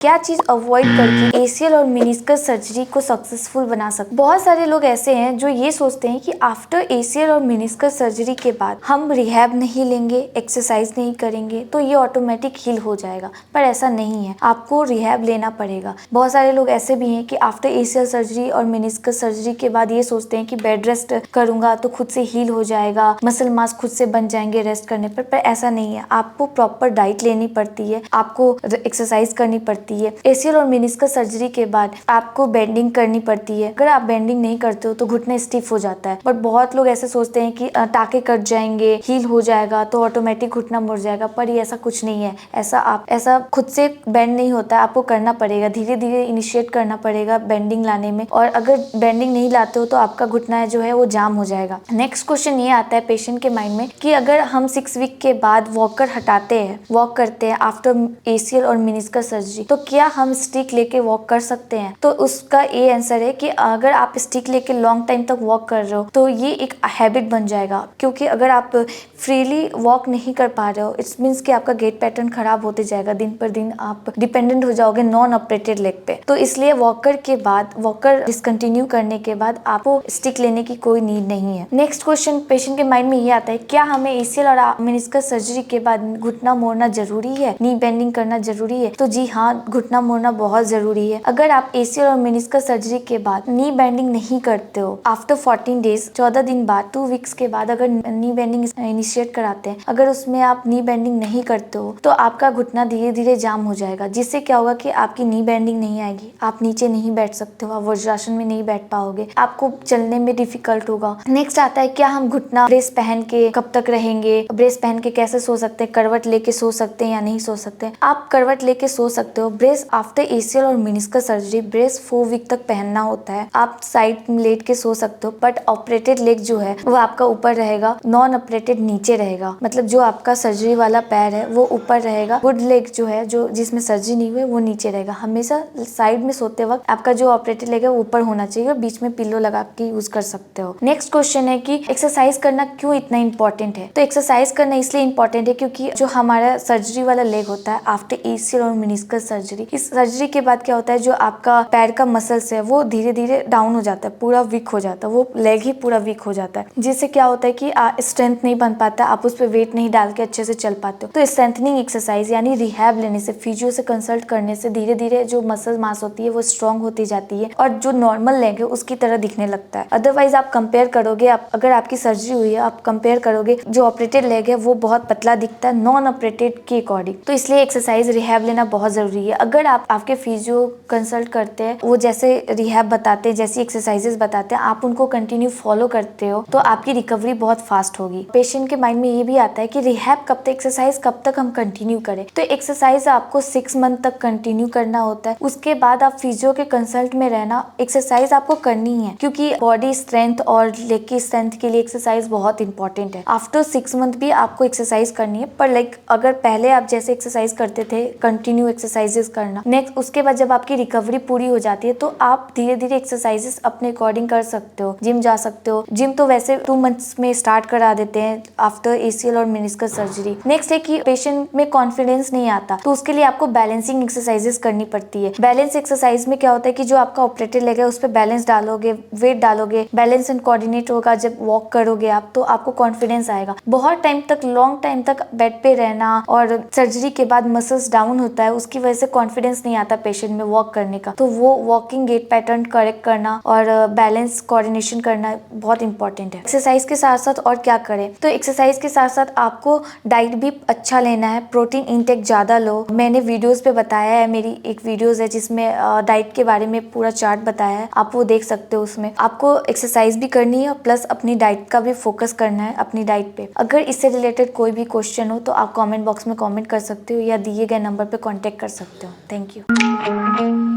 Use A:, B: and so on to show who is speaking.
A: क्या चीज अवॉइड करके एसीएल और मेनिस्कस सर्जरी को सक्सेसफुल बना सकते। बहुत सारे लोग ऐसे हैं जो ये सोचते हैं कि आफ्टर एसीएल और मेनिस्कस सर्जरी के बाद हम रिहैब नहीं लेंगे, एक्सरसाइज नहीं करेंगे तो ये ऑटोमेटिक हील हो जाएगा, पर ऐसा नहीं है, आपको रिहैब लेना पड़ेगा। बहुत सारे लोग ऐसे भी हैं कि आफ्टर एसीएल सर्जरी और मेनिस्कस सर्जरी के बाद ये सोचते हैं कि बेड रेस्ट करूंगा तो खुद से हील हो जाएगा, मसल मास खुद से बन जाएंगे रेस्ट करने पर ऐसा नहीं है। आपको प्रॉपर डाइट लेनी पड़ती है, आपको एक्सरसाइज करनी पड़ती है। एसीएल और मेनिस्कस सर्जरी के बाद आपको बेंडिंग करनी पड़ती है। अगर आप बेंडिंग नहीं करते हो तो घुटना स्टिफ हो जाता है। बट बहुत लोग ऐसे सोचते हैं कि टाके कट जाएंगे, हील हो जाएगा तो ऑटोमेटिक घुटना मुड़ जाएगा, पर ये ऐसा कुछ नहीं है। ऐसा खुद से बेंड नहीं होता है, आपको करना पड़ेगा, धीरे धीरे इनिशिएट करना पड़ेगा बेंडिंग लाने में। और अगर बेंडिंग नहीं लाते हो तो आपका घुटना जो है वो जाम हो जाएगा। नेक्स्ट क्वेश्चन ये आता है पेशेंट के माइंड में कि अगर हम 6 वीक के बाद वॉकर हटाते हैं, वॉक करते हैं आफ्टर एसीएल और मेनिस्कस सर्जरी, तो क्या हम स्टिक लेके वॉक कर सकते हैं? तो उसका ये आंसर है कि अगर आप स्टिक लेके लॉन्ग टाइम तक वॉक कर रहे हो तो ये एक हैबिट बन जाएगा। क्योंकि अगर आप फ्रीली वॉक नहीं कर पा रहे हो, इट्स मीन्स कि आपका गेट पैटर्न खराब होते जाएगा, दिन पर दिन आप डिपेंडेंट हो जाओगे नॉन ऑपरेटेड लेग पे। तो इसलिए वॉकर के बाद, वॉकर डिसकंटिन्यू करने के बाद आपको स्टिक लेने की कोई नीड नहीं है। नेक्स्ट क्वेश्चन पेशेंट के माइंड में ये आता है, क्या हमें एसीएल और मेनिस्कस सर्जरी के बाद घुटना मोड़ना जरूरी है, नी बेंडिंग करना जरूरी है? तो जी हाँ, घुटना मोड़ना बहुत जरूरी है। अगर आप एसीएल और मेनिस्कस सर्जरी के बाद नी बेंडिंग नहीं करते हो, आफ्टर 14 डेज 14 दिन बाद 2 वीक्स के बाद अगर नी बेंडिंग इनिशिएट कराते हैं, अगर उसमें आप नी बेंडिंग नहीं करते हो तो आपका घुटना धीरे धीरे जाम हो जाएगा, जिससे क्या होगा कि आपकी नी बेंडिंग नहीं आएगी, आप नीचे नहीं बैठ सकते हो, आप वज्रासन में नहीं बैठ पाओगे, आपको चलने में डिफिकल्ट होगा। नेक्स्ट आता है, क्या हम घुटना ब्रेस पहन के कब तक रहेंगे, ब्रेस पहन के कैसे सो सकते हैं, करवट लेके सो सकते हैं या नहीं सो सकते? आप करवट लेके सो सकते हो। ब्रेस आफ्टर एसीएल और मेनिस्कस सर्जरी ब्रेस 4 वीक तक पहनना होता है। आप साइड में लेट के सो सकते हो, बट ऑपरेटेड लेग जो है वो आपका ऊपर रहेगा, नॉन ऑपरेटेड नीचे रहेगा। मतलब जो आपका सर्जरी वाला पैर है वो ऊपर रहेगा, गुड लेग जो है, जो जिसमें सर्जरी नहीं हुई, वो नीचे रहेगा। हमेशा साइड में सोते वक्त आपका जो ऑपरेटेड लेग है वो ऊपर होना चाहिए और बीच में पिल्लो लगा के यूज कर सकते हो। नेक्स्ट क्वेश्चन है कि एक्सरसाइज करना क्यों इतना इंपॉर्टेंट है? तो एक्सरसाइज करना इसलिए इंपॉर्टेंट है क्योंकि जो हमारा सर्जरी वाला लेग होता है आफ्टर एसीएल और मेनिस्कस सर्जरी, इस सर्जरी के बाद क्या होता है, जो आपका पैर का मसल्स है वो धीरे धीरे डाउन हो जाता है, पूरा वीक हो जाता है, वो लेग ही पूरा वीक हो जाता है, जिससे क्या होता है कि स्ट्रेंथ नहीं बन पाता, आप उस पर वेट नहीं डाल के अच्छे से चल पाते हो। तो स्ट्रेंथनिंग एक्सरसाइज यानी रिहैब लेने से, फिजियो से कंसल्ट करने से धीरे धीरे जो मसल मास होती है वो स्ट्रॉन्ग होती जाती है और जो नॉर्मल लेग है उसकी तरह दिखने लगता है। अदरवाइज आप कंपेयर करोगे, अगर आपकी सर्जरी हुई है, आप कंपेयर करोगे, जो ऑपरेटेड लेग है वो बहुत पतला दिखता है नॉन ऑपरेटेड के अकॉर्डिंग। तो इसलिए एक्सरसाइज रिहैब लेना बहुत जरूरी है। अगर आपके फिजियो कंसल्ट करते हैं, वो जैसे रिहैब बताते हैं, जैसी एक्सरसाइजेस बताते हैं, आप उनको कंटिन्यू फॉलो करते हो तो आपकी रिकवरी बहुत फास्ट होगी। पेशेंट के माइंड में ये भी आता है कि रिहैब कब तक, एक्सरसाइज कब तक हम कंटिन्यू करें? तो एक्सरसाइज आपको 6 मंथ तक कंटिन्यू करना होता है, उसके बाद आप फिजियो के कंसल्ट में रहना। एक्सरसाइज आपको करनी है क्योंकि बॉडी स्ट्रेंथ और लेग की स्ट्रेंथ के लिए एक्सरसाइज बहुत इंपॉर्टेंट है। आफ्टर 6 मंथ भी आपको एक्सरसाइज करनी है, पर अगर पहले आप जैसे एक्सरसाइज करते थे, कंटिन्यू एक्सरसाइजेस करना। नेक्स्ट उसके बाद जब आपकी रिकवरी पूरी हो जाती है तो आप धीरे धीरे एक्सरसाइजेस अपने अकॉर्डिंग कर सकते हो, जिम जा सकते हो। जिम तो वैसे 2 मंथ्स में स्टार्ट करा देते हैं आफ्टर एसीएल और मेनिस्कस सर्जरी। नेक्स्ट है कि पेशेंट में कॉन्फिडेंस नहीं आता तो उसके लिए आपको बैलेंसिंग एक्सरसाइजेस करनी पड़ती है। बैलेंस एक्सरसाइज में क्या होता है कि जो आपका ऑपरेटेड लेग है उस पर बैलेंस डालोगे, वेट डालोगे, बैलेंस एंड कोऑर्डिनेट होगा। जब वॉक करोगे आप तो आपको कॉन्फिडेंस आएगा। बहुत टाइम तक, लॉन्ग टाइम तक बेड पे रहना और सर्जरी के बाद मसल्स डाउन होता है, उसकी वजह से कॉन्फिडेंस नहीं आता पेशेंट में वॉक करने का। तो वो वॉकिंग गेट पैटर्न करेक्ट करना और बैलेंस कोऑर्डिनेशन करना बहुत इंपॉर्टेंट है। एक्सरसाइज के साथ साथ और क्या करें? तो एक्सरसाइज के साथ साथ आपको डाइट भी अच्छा लेना है, प्रोटीन इंटेक ज्यादा लो। मैंने वीडियोस पे बताया है, मेरी एक वीडियोस है जिसमें डाइट के बारे में पूरा चार्ट बताया है, आप वो देख सकते हो। उसमें आपको एक्सरसाइज भी करनी है प्लस अपनी डाइट का भी फोकस करना है, अपनी डाइट पे। अगर इससे रिलेटेड कोई भी क्वेश्चन हो तो आप कमेंट बॉक्स में कमेंट कर सकते हो या दिए गए नंबर पे कांटेक्ट कर सकते हो। Thank you.